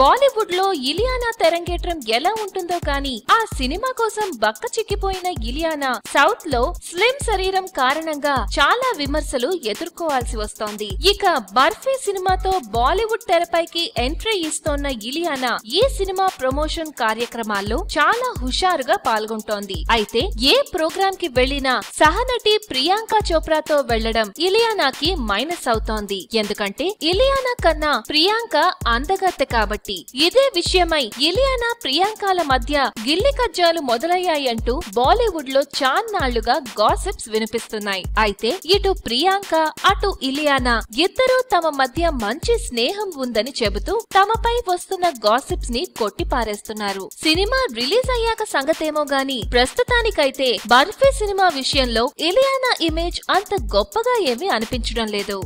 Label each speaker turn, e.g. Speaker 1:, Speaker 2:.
Speaker 1: బాలీవుడ్ లో ఇలియానా తెరంగేట్రం ఎలా ఉంటుందో కానీ ఆ సినిమా కోసం బక్క చిక్కిపోయిన ఇలియానా సౌత్ లో స్లిమ్ శరీరం కారణంగా చాలా విమర్శలు ఎదుర్కోవాల్సి వస్తోంది. ఇక బర్ఫీ సినిమాతో బాలీవుడ్ తెరపైకి ఎంట్రీ ఇస్తోన్న ఇలియానా ఈ సినిమా ప్రమోషన్ కార్యక్రమాల్లో చాలా హుషారుగా పాల్గొంటోంది. అయితే ఏ ప్రోగ్రామ్ కి వెళ్లినా సహనటి ప్రియాంక చోప్రాతో వెళ్లడం ఇలియానాకి మైనస్ అవుతోంది. ఎందుకంటే ఇలియానా కన్నా ప్రియాంక అందగత్తె కాబట్టి. ఇదే విషయమై ఇలియానా ప్రియాంకల మధ్య గిల్లి కజ్జాలు మొదలయ్యాయంటూ బాలీవుడ్ లో చాన్నాళ్లుగా గాసిప్స్ వినిపిస్తున్నాయి. అయితే ఇటు ప్రియాంక అటు ఇలియానా ఇద్దరూ తమ మధ్య మంచి స్నేహం ఉందని చెబుతూ తమపై వస్తున్న గాసిప్స్ ని కొట్టిపారేస్తున్నారు. సినిమా రిలీజ్ అయ్యాక సంగతేమో గాని ప్రస్తుతానికైతే బర్ఫీ సినిమా విషయంలో ఇలియానా ఇమేజ్ అంత గొప్పగా ఏమీ అనిపించడం లేదు.